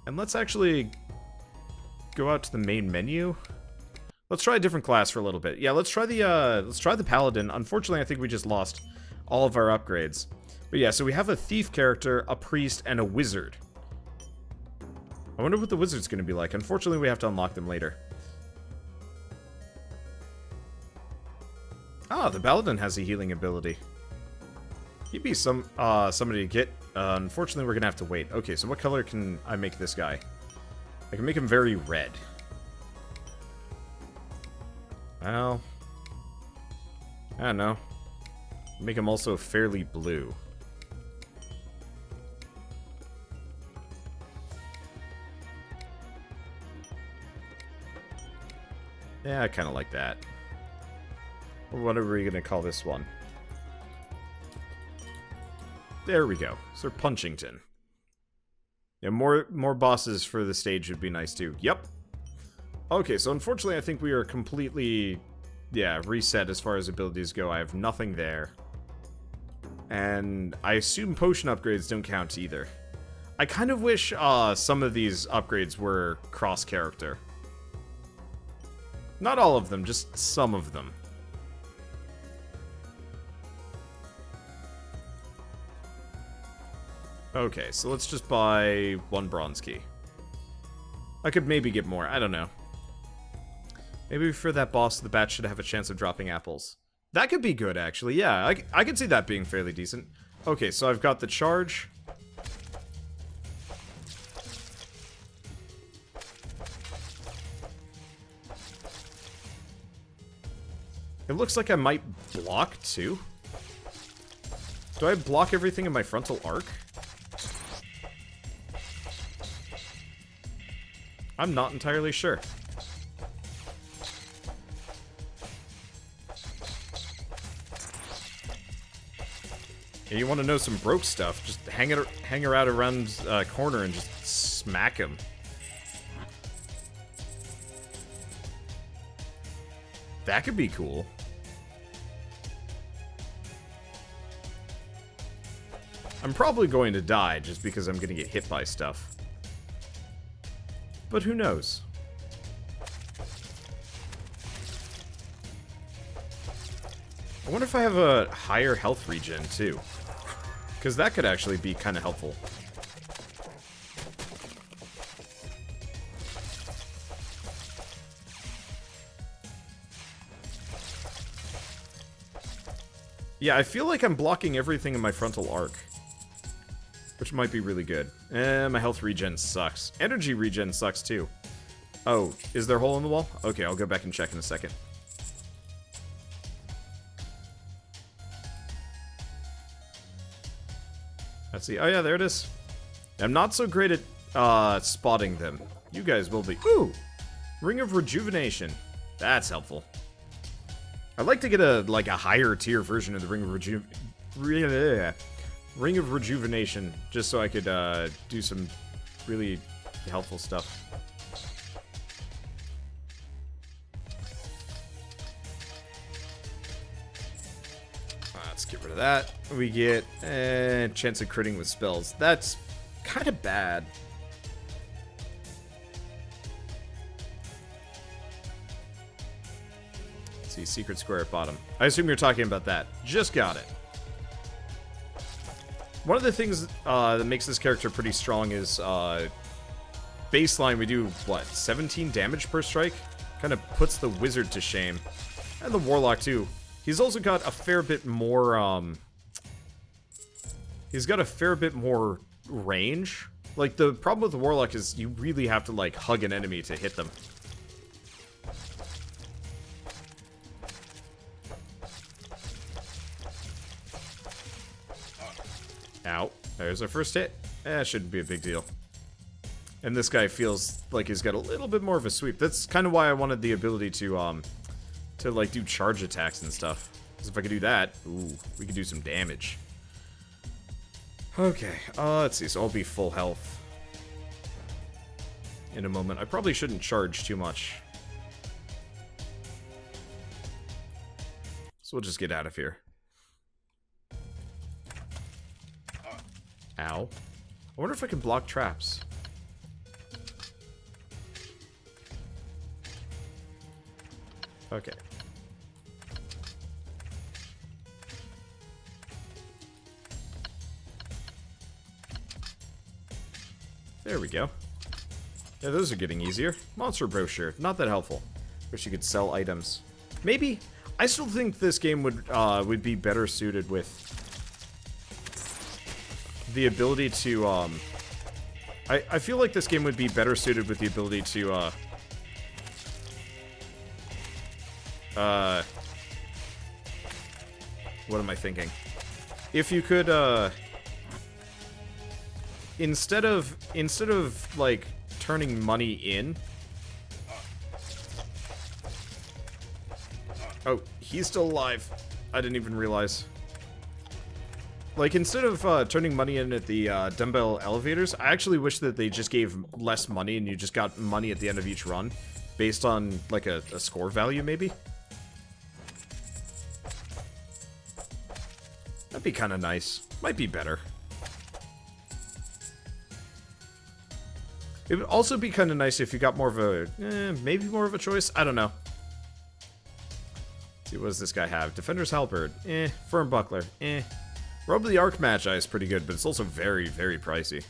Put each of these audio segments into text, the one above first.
And let's actually go out to the main menu. Let's try a different class for a little bit. Yeah, let's try the Paladin. Unfortunately, I think we just lost all of our upgrades. But yeah, so we have a thief character, a priest, and a wizard. I wonder what the wizard's going to be like. Unfortunately, we have to unlock them later. Ah, the Paladin has a healing ability. He'd be somebody to get. Unfortunately, we're going to have to wait. Okay, so what color can I make this guy? I can make him very red. Well, I don't know. Make him also fairly blue. Yeah, I kind of like that. What are we going to call this one? There we go. Sir Punchington. Yeah, more bosses for the stage would be nice too. Yep. Okay, so unfortunately I think we are completely, yeah, reset as far as abilities go. I have nothing there. And I assume potion upgrades don't count either. I kind of wish some of these upgrades were cross-character. Not all of them, just some of them. Okay, so let's just buy one bronze key. I could maybe get more, I don't know. Maybe for that boss, the bat should have a chance of dropping apples. That could be good, actually, yeah, I could see that being fairly decent. Okay, so I've got the charge. It looks like I might block, too. Do I block everything in my frontal arc? I'm not entirely sure. Yeah, you want to know some broke stuff, just hang her out around a corner and just smack him. That could be cool. I'm probably going to die just because I'm going to get hit by stuff. But who knows? I wonder if I have a higher health regen, too. Because that could actually be kind of helpful. Yeah, I feel like I'm blocking everything in my frontal arc. Which might be really good. My health regen sucks. Energy regen sucks, too. Oh, is there a hole in the wall? Okay, I'll go back and check in a second. Let's see. Oh, yeah, there it is. I'm not so great at spotting them. You guys will be. Ooh! Ring of Rejuvenation. That's helpful. I'd like to get a higher tier version of the Ring of Rejuvenation, just so I could do some really helpful stuff. Let's get rid of that. We get chance of critting with spells. That's kind of bad. Let's see, secret square at bottom. I assume you're talking about that. Just got it. One of the things that makes this character pretty strong is baseline we do, what, 17 damage per strike? Kind of puts the wizard to shame. And the warlock, too. He's also got a fair bit more, he's got a fair bit more range. Like, the problem with the warlock is you really have to, like, hug an enemy to hit them. Ow. There's our first hit. Shouldn't be a big deal. And this guy feels like he's got a little bit more of a sweep. That's kind of why I wanted the ability to like, do charge attacks and stuff. Because if I could do that, ooh, we could do some damage. Okay, let's see. So I'll be full health in a moment. I probably shouldn't charge too much. So we'll just get out of here. Ow. I wonder if I can block traps. Okay. There we go. Yeah, those are getting easier. Monster brochure, not that helpful. Wish you could sell items. Maybe. I still think this game would be better suited with the ability to I feel like this game would be better suited with the ability to what am I thinking? If you could instead of like turning money in. Oh, he's still alive. I didn't even realize. Like, instead of turning money in at the dumbbell elevators, I actually wish that they just gave less money and you just got money at the end of each run. Based on, like, a score value, maybe? That'd be kind of nice. Might be better. It would also be kind of nice if you got more of a... maybe more of a choice? I don't know. Let's see, what does this guy have? Defender's Halberd. Firm Buckler. Robe of the Arc Magi is pretty good, but it's also very, very pricey.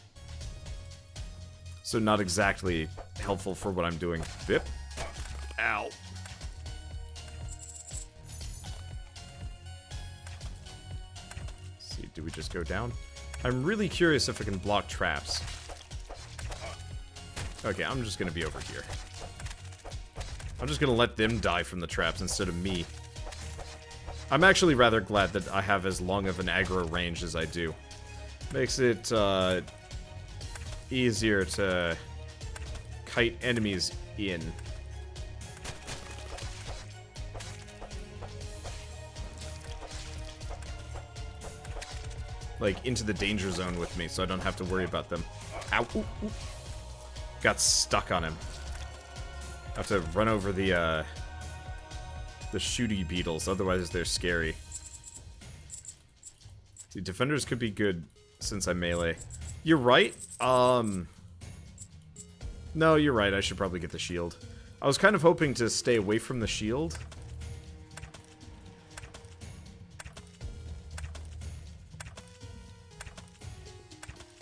So not exactly helpful for what I'm doing. Bip. Ow. Let's see, do we just go down? I'm really curious if I can block traps. Okay, I'm just gonna be over here. I'm just gonna let them die from the traps instead of me. I'm actually rather glad that I have as long of an aggro range as I do. Makes it easier to kite enemies in. Like, into the danger zone with me, so I don't have to worry about them. Ow. Ooh, ooh. Got stuck on him. I have to run over the shooty beetles, otherwise they're scary. See, defenders could be good since I'm melee. You're right. No, you're right. I should probably get the shield. I was kind of hoping to stay away from the shield.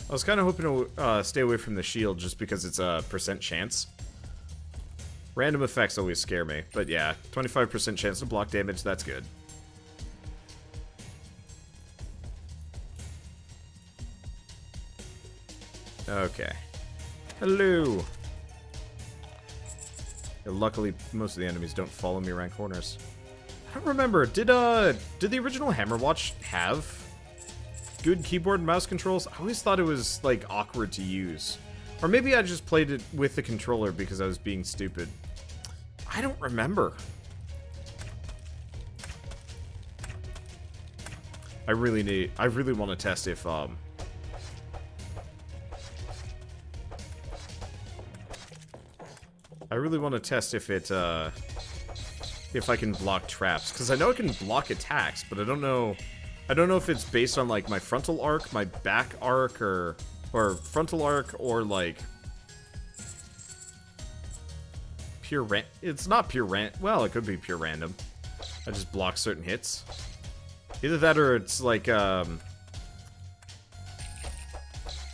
I was kind of hoping to stay away from the shield just because it's a % chance. Random effects always scare me, but yeah, 25% chance to block damage, that's good. Okay. Hello! Yeah, luckily, most of the enemies don't follow me around corners. I don't remember, did the original Hammerwatch have good keyboard and mouse controls? I always thought it was, like, awkward to use. Or maybe I just played it with the controller because I was being stupid. I don't remember. I really want to test if, I really want to test if it, if I can block traps. Because I know I can block attacks, but I don't know if it's based on, like, my frontal arc, my back arc, or frontal arc, or, like, pure it's not pure well, it could be pure random. I just block certain hits. Either that or it's like, either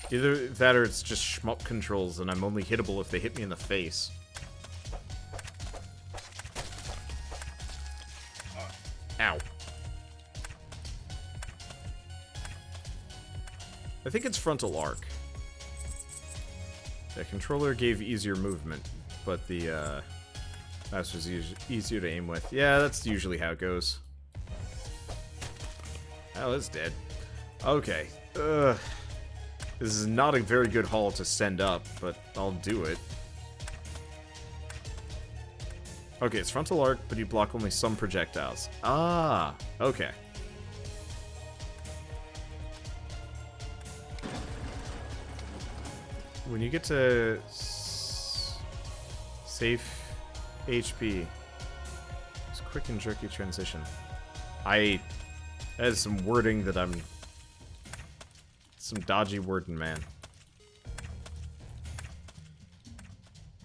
that or it's just shmup controls and I'm only hittable if they hit me in the face. Ow. I think it's frontal arc. The controller gave easier movement, but the mouse was easier to aim with. Yeah, that's usually how it goes. Oh, it's dead. Okay. This is not a very good haul to send up, but I'll do it. Okay, it's frontal arc, but you block only some projectiles. Ah, okay. When you get to safe HP, it's quick and jerky transition. That is some wording that I'm... some dodgy wording, man.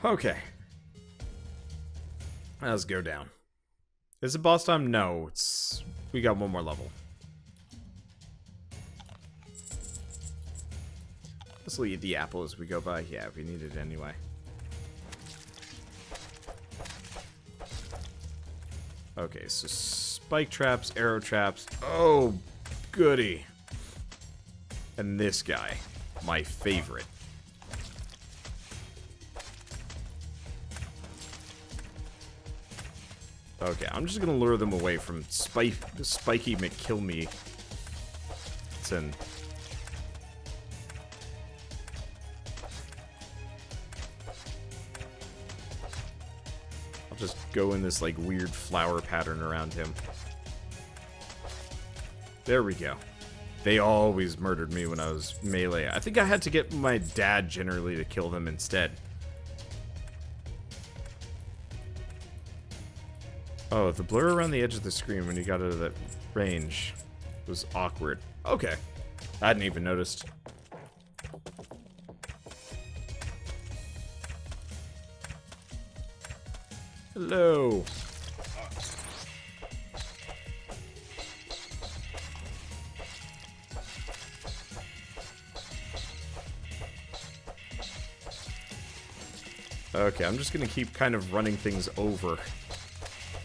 Okay. Let's go down. Is it boss time? No, it's... We got one more level. Let's eat the apple as we go by. Yeah, we need it anyway. Okay, so spike traps, arrow traps. Oh, goody. And this guy, my favorite. Okay, I'm just gonna lure them away from Spiky McKillme. I'll just go in this, like, weird flower pattern around him. There we go. They always murdered me when I was melee. I think I had to get my dad generally to kill them instead. Oh, the blur around the edge of the screen when you got out of that range was awkward. Okay. I hadn't even noticed. Hello. Okay, I'm just gonna keep kind of running things over.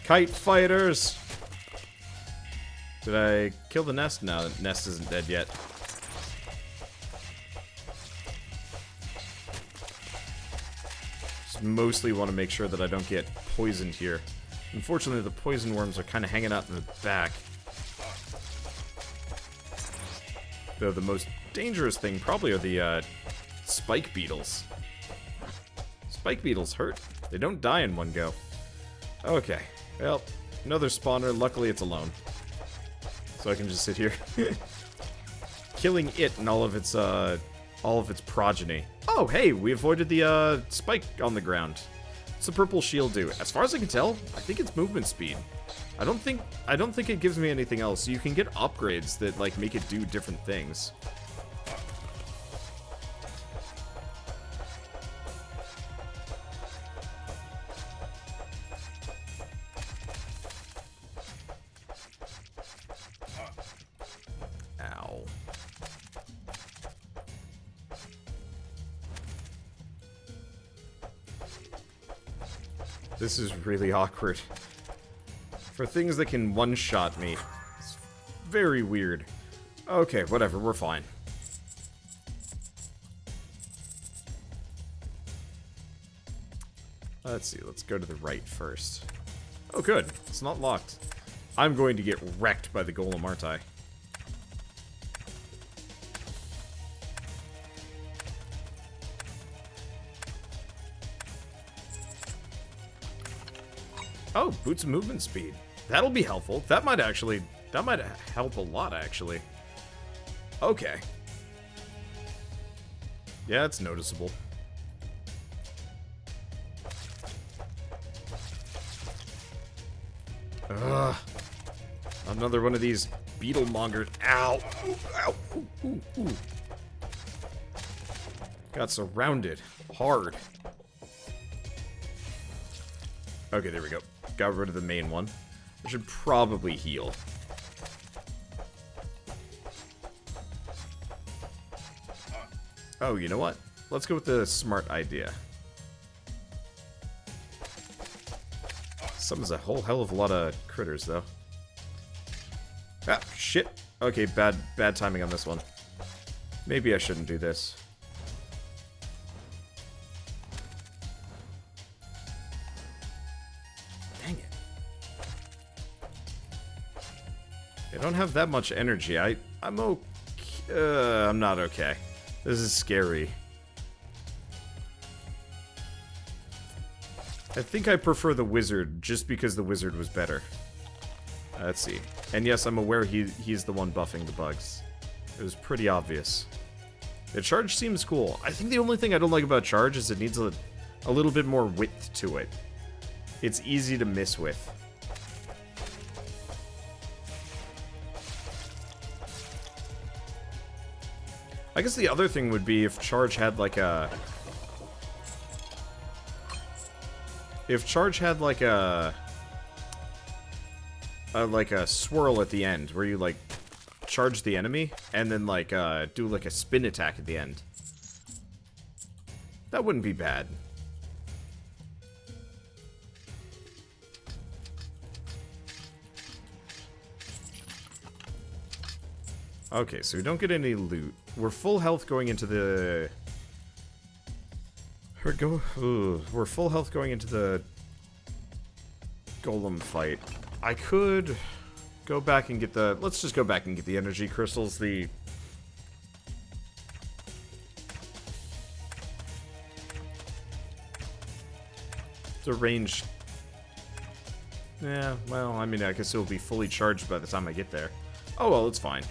Kite fighters! Did I kill the nest? No, the nest isn't dead yet. Just mostly want to make sure that I don't get poisoned here. Unfortunately, the poison worms are kind of hanging out in the back. Though the most dangerous thing probably are the spike beetles. Spike beetles hurt. They don't die in one go. Okay. Well, another spawner. Luckily, it's alone. So I can just sit here. Killing it and all of its progeny. Oh, hey, we avoided the spike on the ground. What's the purple shield do? As far as I can tell, I think it's movement speed. I don't think it gives me anything else. You can get upgrades that, like, make it do different things. Ow. This is really awkward. For things that can one-shot me, it's very weird. Okay, whatever, we're fine. Let's see, let's go to the right first. Oh, good. It's not locked. I'm going to get wrecked by the golem, aren't I? Oh, boots of movement speed. That'll be helpful. That might help a lot, actually. Okay. Yeah, it's noticeable. Ugh. Another one of these beetle mongers. Ow! Ooh, ow! Ooh, ooh, ooh. Got surrounded. Hard. Okay, there we go. Got rid of the main one. I should probably heal. Oh, you know what? Let's go with the smart idea. Summons a whole hell of a lot of critters, though. Ah, shit. Okay, bad timing on this one. Maybe I shouldn't do this. Dang it. They don't have that much energy. I'm okay. I'm not okay. This is scary. I think I prefer the wizard just because the wizard was better. Let's see. And yes, I'm aware he's the one buffing the bugs. It was pretty obvious. The charge seems cool. I think the only thing I don't like about charge is it needs a little bit more width to it. It's easy to miss with. I guess the other thing would be if charge had like a... If charge had like a... like a swirl at the end, where you, like, charge the enemy, and then, like, do, like, a spin attack at the end. That wouldn't be bad. Okay, so we don't get any loot. We're full health going into the... We're full health going into the golem fight. I could go back and get the... Let's just go back and get the energy crystals. The range... Yeah, well, I mean, I guess it'll be fully charged by the time I get there. Oh, well, it's fine.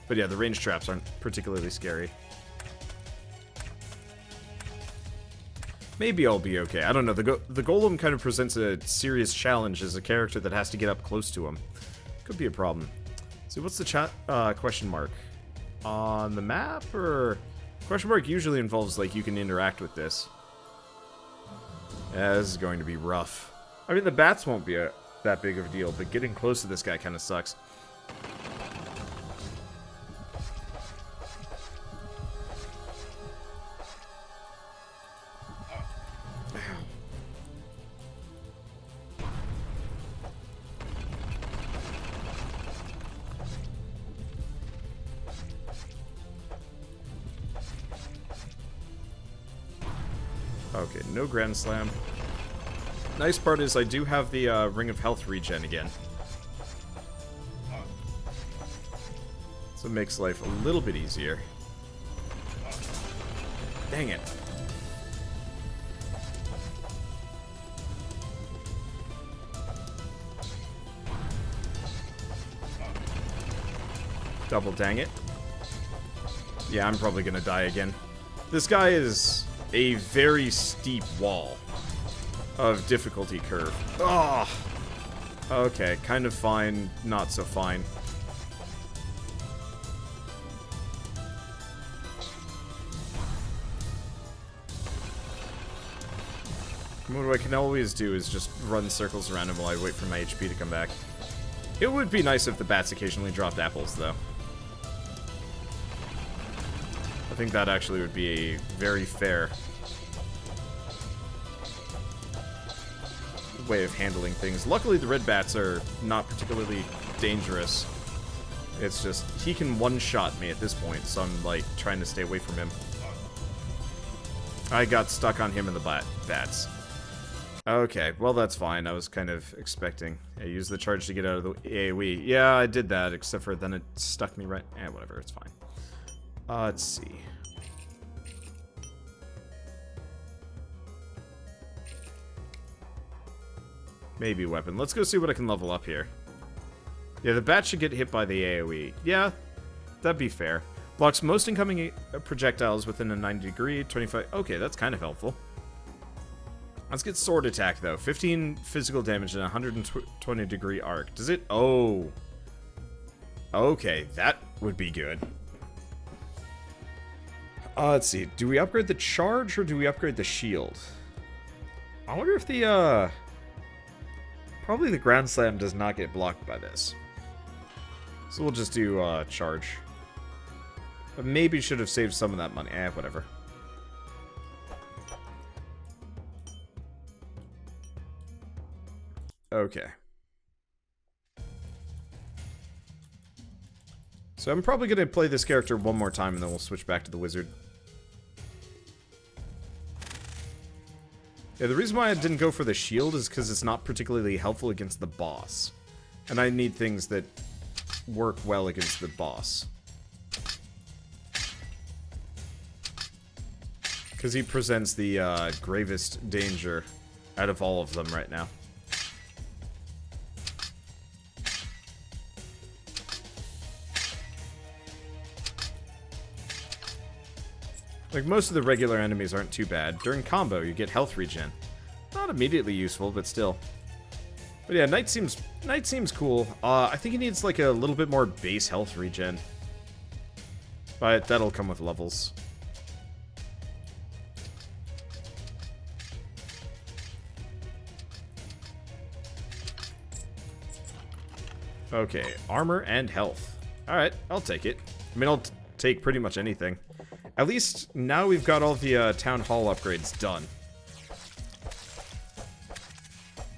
But yeah, the range traps aren't particularly scary. Maybe I'll be okay. I don't know. The golem kind of presents a serious challenge as a character that has to get up close to him. Could be a problem. So what's the chat question mark? On the map, or... Question mark usually involves, like, you can interact with this. Yeah, this is going to be rough. I mean, the bats won't be that big of a deal, but getting close to this guy kind of sucks. Okay, no Grand Slam. Nice part is I do have the Ring of Health regen again. So it makes life a little bit easier. Dang it. Double dang it. Yeah, I'm probably gonna die again. This guy is a very steep wall of difficulty curve. Oh! Okay, kind of fine, not so fine. What I can always do is just run circles around him while I wait for my HP to come back. It would be nice if the bats occasionally dropped apples, though. I think that actually would be a very fair way of handling things. Luckily, the red bats are not particularly dangerous. It's just, he can one-shot me at this point, so I'm, like, trying to stay away from him. I got stuck on him and the bats. Okay, well, that's fine. I was kind of expecting. I used the charge to get out of the AoE. Yeah, I did that, except for then it stuck me right... whatever, it's fine. Let's see. Maybe weapon. Let's go see what I can level up here. Yeah, the bat should get hit by the AoE. Yeah, that'd be fair. Blocks most incoming projectiles within a 90 degree, 25... Okay, that's kind of helpful. Let's get sword attack, though. 15 physical damage and 120 degree arc. Does it... Oh. Okay, that would be good. Let's see. Do we upgrade the charge or do we upgrade the shield? I wonder if the, probably the Grand Slam does not get blocked by this. So we'll just do, charge. But maybe should have saved some of that money. Whatever. Okay. So I'm probably going to play this character one more time and then we'll switch back to the wizard. Yeah, the reason why I didn't go for the shield is because it's not particularly helpful against the boss. And I need things that work well against the boss. Because he presents the gravest danger out of all of them right now. Like, most of the regular enemies aren't too bad. During combo, you get health regen. Not immediately useful, but still. But yeah, Knight seems cool. I think he needs, like, a little bit more base health regen. But that'll come with levels. Okay, armor and health. Alright, I'll take it. I mean, I'll take pretty much anything. At least now we've got all the town hall upgrades done.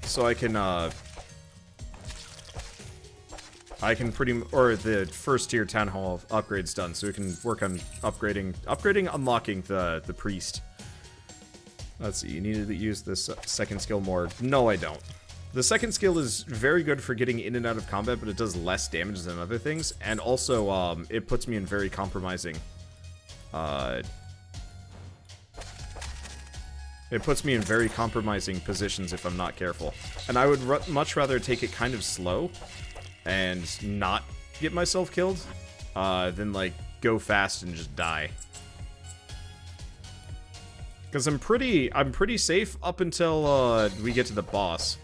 So I can or the first tier town hall upgrades done, so we can work on unlocking the priest. Let's see, you need to use this second skill more. No, I don't. The second skill is very good for getting in and out of combat, but it does less damage than other things, and also, it puts me in very compromising, positions if I'm not careful. And I would much rather take it kind of slow and not get myself killed, than, like, go fast and just die. Because I'm pretty safe up until, we get to the boss.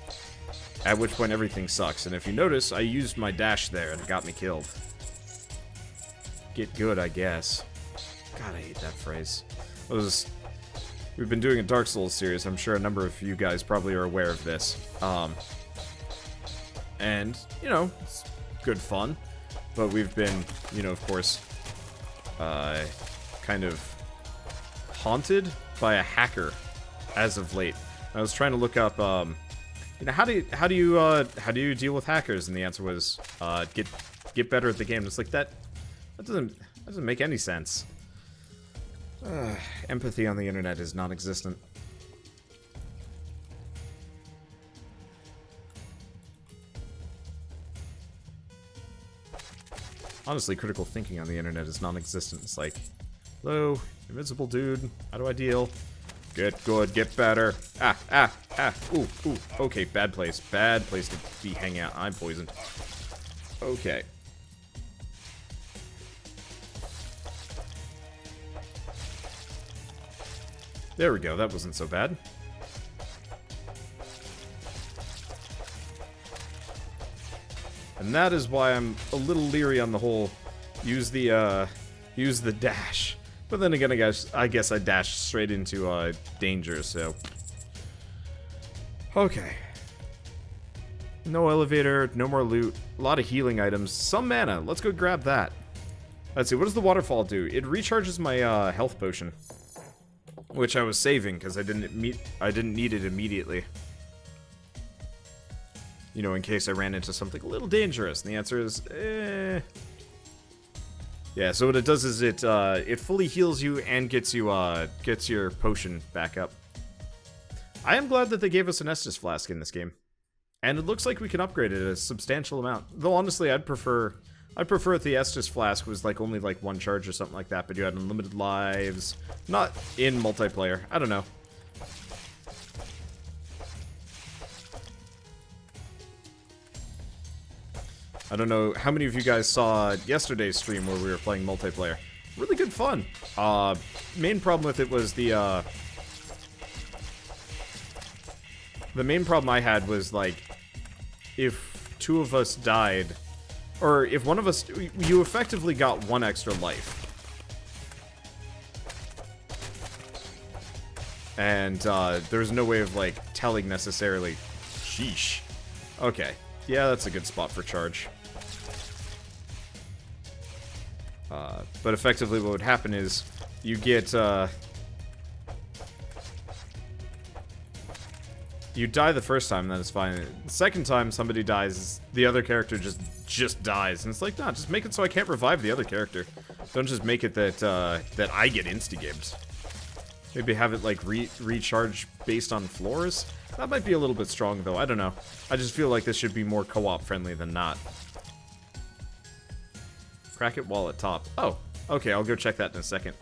At which point everything sucks. And if you notice, I used my dash there and it got me killed. Get good, I guess. God, I hate that phrase. We've been doing a Dark Souls series. I'm sure a number of you guys probably are aware of this. And, you know, it's good fun. But we've been, you know, of course, kind of haunted by a hacker as of late. I was trying to look up, you know, how do you deal with hackers? And the answer was, get better at the game. It's like that doesn't make any sense. Empathy on the internet is non-existent. Honestly, critical thinking on the internet is non-existent. It's like, hello, invisible dude, how do I deal? Get good, get better. Ooh, okay, bad place to be hanging out. I'm poisoned. Okay. There we go, that wasn't so bad. And that is why I'm a little leery on the whole use the dash. But then again, I guess I dashed straight into danger, so. Okay. No elevator, no more loot, a lot of healing items, some mana. Let's go grab that. Let's see, what does the waterfall do? It recharges my health potion, which I was saving because I didn't need it immediately. You know, in case I ran into something a little dangerous. And the answer is, eh. Yeah, so what it does is it fully heals you and gets your potion back up. I am glad that they gave us an Estus flask in this game. And it looks like we can upgrade it a substantial amount. Though honestly, I'd prefer if the Estus flask was like only like one charge or something like that, but you had unlimited lives. Not in multiplayer. I don't know. I don't know how many of you guys saw yesterday's stream where we were playing multiplayer. Really good fun. Main problem with it was the main problem I had was, like, if two of us died, or if one of us, you effectively got one extra life. And, there was no way of, like, telling necessarily. Sheesh. Okay. Yeah, that's a good spot for charge. But effectively what would happen is, you get, you die the first time, that is fine. The second time somebody dies, the other character just dies. And it's like, nah, just make it so I can't revive the other character. Don't just make it that, that I get insta-gamed. Maybe have it, like, recharge based on floors? That might be a little bit strong, though. I don't know. I just feel like this should be more co-op friendly than not. Crack it wall at top. Oh, okay, I'll go check that in a second.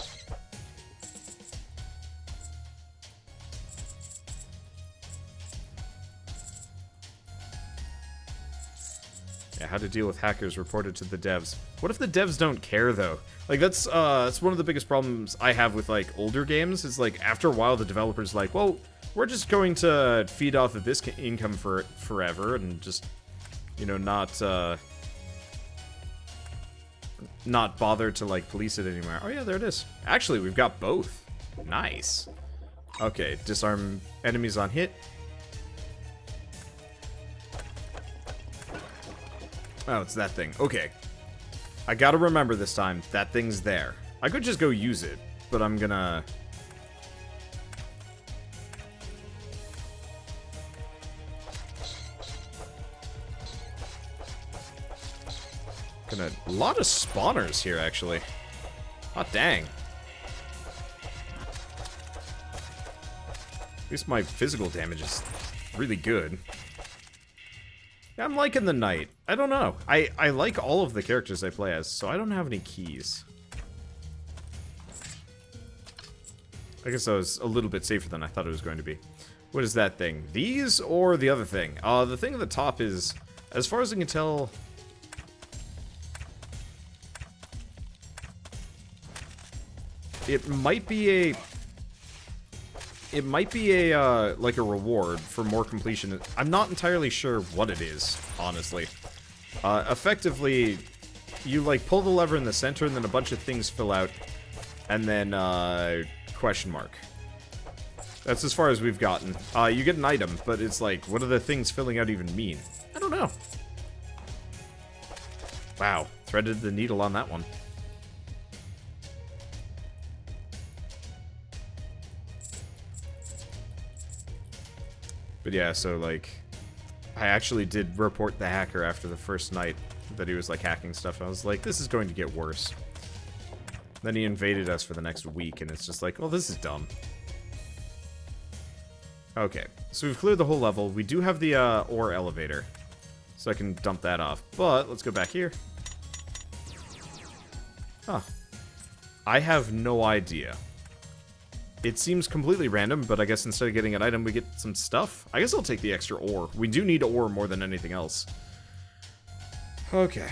Yeah, how to deal with hackers reported to the devs. What if the devs don't care, though? Like, that's one of the biggest problems I have with, like, older games, is, like, after a while the developer's like, well, we're just going to feed off of this income for forever, and just, you know, not bother to, like, police it anymore. Oh yeah, there it is. Actually, we've got both. Nice. Okay, disarm enemies on hit. Oh, it's that thing. Okay. I gotta remember this time. That thing's there. I could just go use it, but I'm gonna... A lot of spawners here, actually. Hot dang. At least my physical damage is really good. I'm liking the knight. I don't know. I like all of the characters I play as, so I don't have any keys. I guess I was a little bit safer than I thought it was going to be. What is that thing? These or the other thing? The thing at the top is, as far as I can tell... It might be like a reward for more completion. I'm not entirely sure what it is, honestly. Effectively, you like pull the lever in the center and then a bunch of things fill out, and then question mark. That's as far as we've gotten. You get an item, but it's like, what do the things filling out even mean? I don't know. Wow, threaded the needle on that one. But yeah, so like, I actually did report the hacker after the first night that he was like hacking stuff. I was like, this is going to get worse. Then he invaded us for the next week, and it's just like, well, this is dumb. Okay, so we've cleared the whole level. We do have the ore elevator, so I can dump that off. But let's go back here. Huh. I have no idea. It seems completely random, but I guess instead of getting an item, we get some stuff. I guess I'll take the extra ore. We do need ore more than anything else. Okay.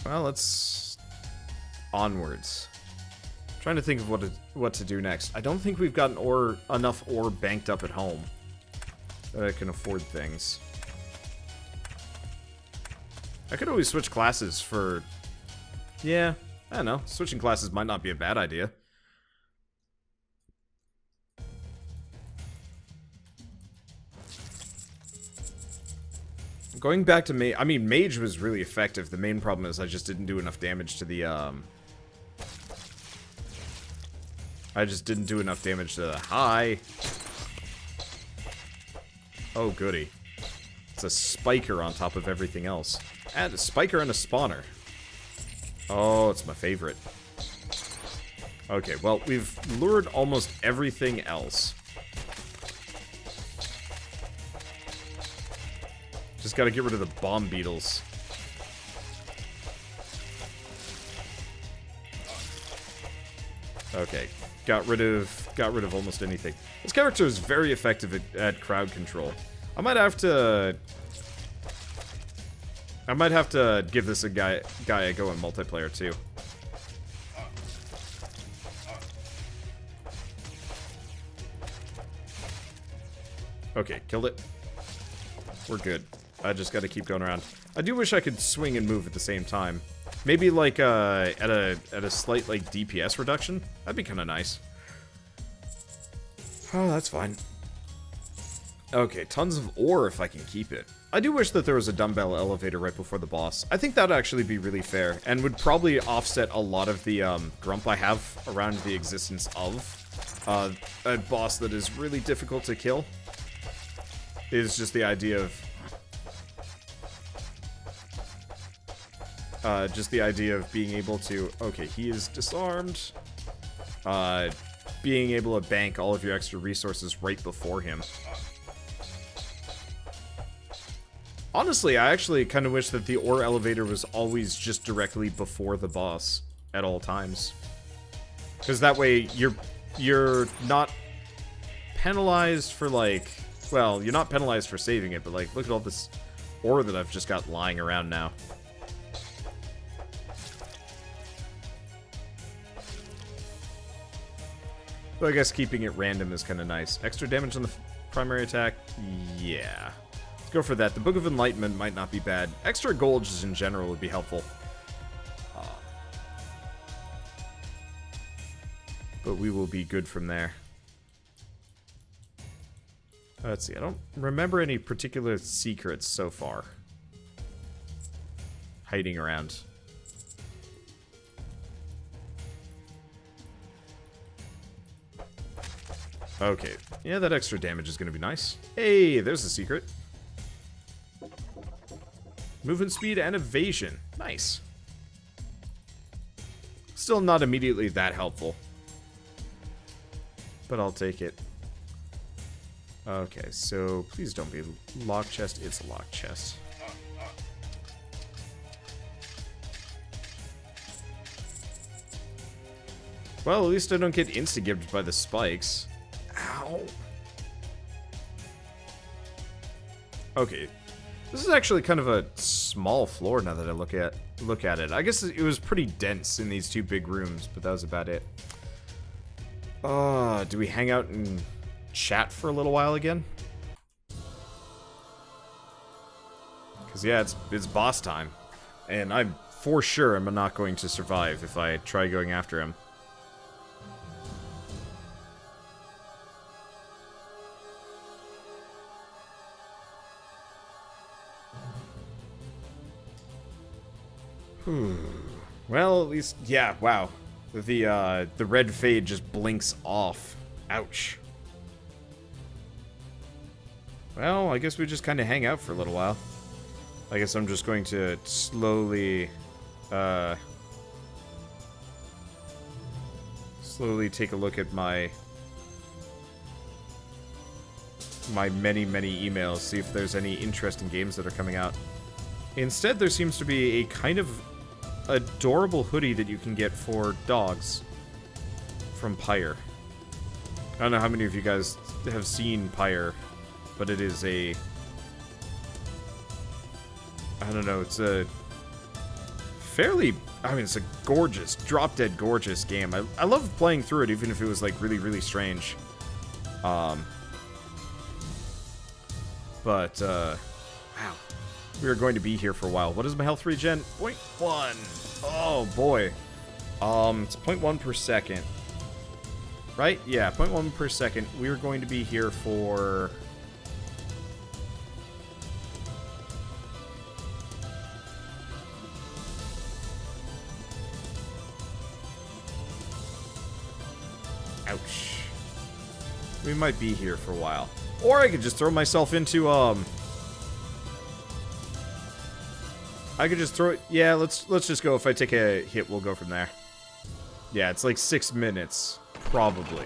Well, let's... onwards. Trying to think of what to do next. I don't think we've got enough ore banked up at home that I can afford things. I could always switch classes for... Yeah, I don't know. Switching classes might not be a bad idea. Going back to Mage... I mean, Mage was really effective. The main problem is I just didn't do enough damage to the, I just didn't do enough damage to the... Hi! Oh, goody. It's a spiker on top of everything else. And a spiker and a spawner. Oh, it's my favorite. Okay, well, we've lured almost everything else. Just gotta get rid of the bomb beetles. Okay, got rid of almost anything. This character is very effective at crowd control. I might have to give this a guy a go in multiplayer too. Okay, killed it. We're good. I just gotta keep going around. I do wish I could swing and move at the same time. Maybe like at a slight like DPS reduction. That'd be kind of nice. Oh, that's fine. Okay, tons of ore if I can keep it. I do wish that there was a dumbbell elevator right before the boss. I think that'd actually be really fair, and would probably offset a lot of the grump I have around the existence of a boss that is really difficult to kill. Is just the idea of being able to... Okay, he is disarmed. Being able to bank all of your extra resources right before him. Honestly, I actually kind of wish that the ore elevator was always just directly before the boss at all times. Because that way, you're not penalized for, like... Well, you're not penalized for saving it, but, like, look at all this ore that I've just got lying around now. So I guess keeping it random is kind of nice. Extra damage on the primary attack? Yeah. Let's go for that. The Book of Enlightenment might not be bad. Extra gold just in general would be helpful. But we will be good from there. Let's see, I don't remember any particular secrets so far. Hiding around. Okay, yeah, that extra damage is going to be nice. Hey, there's a secret. Movement speed and evasion. Nice. Still not immediately that helpful. But I'll take it. Okay, so please don't be lock chest. It's a lock chest. Well, at least I don't get insta-gibbed by the spikes. Ow. Okay. This is actually kind of a small floor now that I look at it. I guess it was pretty dense in these two big rooms, but that was about it. Do we hang out and chat for a little while again? Because, yeah, it's boss time. And I'm for sure I'm not going to survive if I try going after him. Well, at least, yeah, wow. The red fade just blinks off. Ouch. Well, I guess we just kind of hang out for a little while. I guess I'm just going to slowly take a look at my many emails, see if there's any interesting games that are coming out. Instead, there seems to be a kind of adorable hoodie that you can get for dogs from Pyre. I don't know how many of you guys have seen Pyre, but it is a... I don't know, it's a fairly... I mean, it's a gorgeous, drop-dead gorgeous game. I love playing through it, even if it was, like, really strange. Wow. We are going to be here for a while. What is my health regen? 0.1. Oh, boy. It's 0.1 per second. Right? Yeah, 0.1 per second. We are going to be here for... Ouch. We might be here for a while. Or I could just throw myself into, I could just throw it... Yeah, let's just go. If I take a hit, we'll go from there. Yeah, it's like 6 minutes. Probably.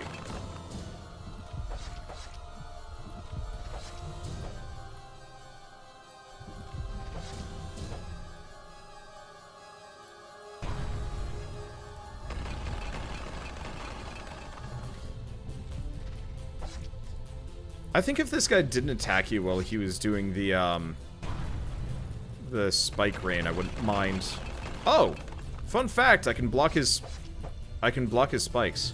I think if this guy didn't attack you while he was doing the spike rain, I wouldn't mind. Oh! Fun fact, I can block his spikes.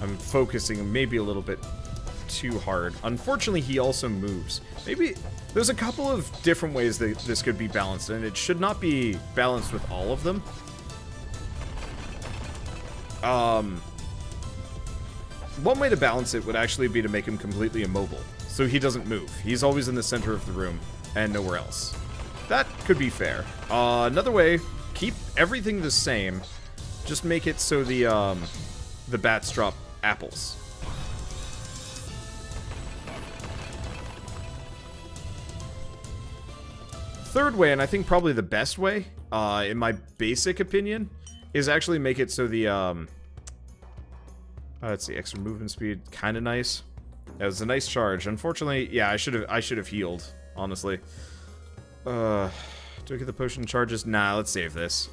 I'm focusing maybe a little bit too hard. Unfortunately, he also moves. Maybe there's a couple of different ways that this could be balanced, and it should not be balanced with all of them. One way to balance it would actually be to make him completely immobile, so he doesn't move. He's always in the center of the room and nowhere else. That could be fair. Another way, keep everything the same. Just make it so the bats drop apples. Third way, and I think probably the best way, in my basic opinion, is actually make it so the, let's see, extra movement speed, kind of nice. That was a nice charge. Unfortunately, yeah, I should have healed, honestly. Do I get the potion charges? Nah, let's save this.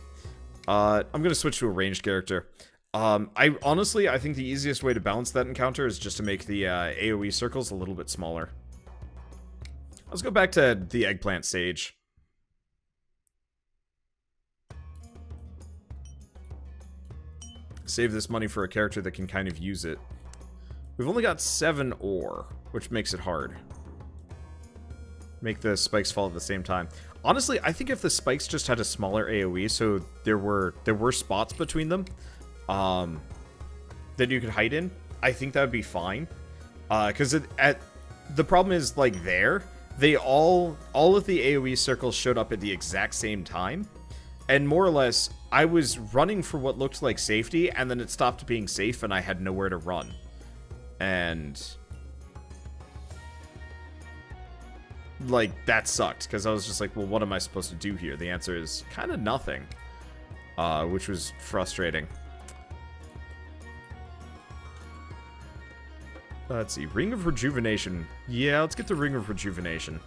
I'm gonna switch to a ranged character. I think the easiest way to balance that encounter is just to make the AoE circles a little bit smaller. Let's go back to the eggplant stage. Save this money for a character that can kind of use it. We've only got 7 ore, which makes it hard. Make the spikes fall at the same time. Honestly, I think if the spikes just had a smaller AoE, so there were spots between them, that you could hide in, I think that would be fine. Because the problem is, like, they all of the AoE circles showed up at the exact same time, and more or less, I was running for what looked like safety, and then it stopped being safe, and I had nowhere to run. And like, that sucked, because I was just like, well, what am I supposed to do here? The answer is kind of nothing, which was frustrating. Let's see, Ring of Rejuvenation. Yeah, let's get the Ring of Rejuvenation.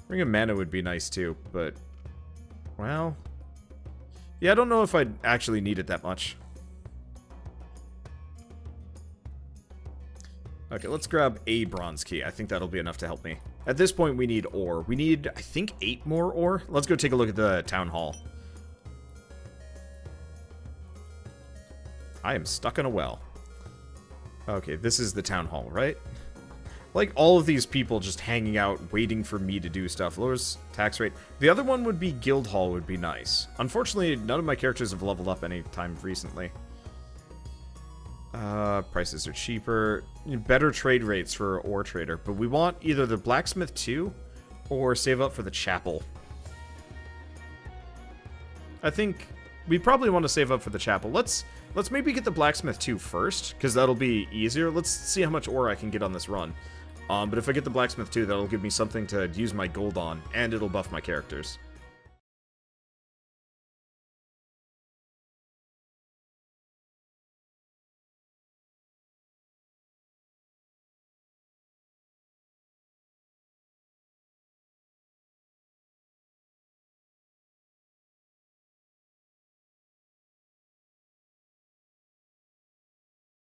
Ring of Mana would be nice too, but, well, yeah, I don't know if I'd actually need it that much. Okay, let's grab a bronze key. I think that'll be enough to help me. At this point, we need ore. We need, I think, 8 more ore. Let's go take a look at the town hall. I am stuck in a well. Okay, this is the town hall, right? Like, all of these people just hanging out, waiting for me to do stuff. Lowers tax rate. The other one would be guild hall would be nice. Unfortunately, none of my characters have leveled up any time recently. Prices are cheaper. Better trade rates for ore trader. But we want either the blacksmith 2 or save up for the chapel. I think we probably want to save up for the chapel. Let's maybe get the blacksmith 2 first, because that'll be easier. Let's see how much ore I can get on this run. But if I get the blacksmith 2, that'll give me something to use my gold on, and it'll buff my characters.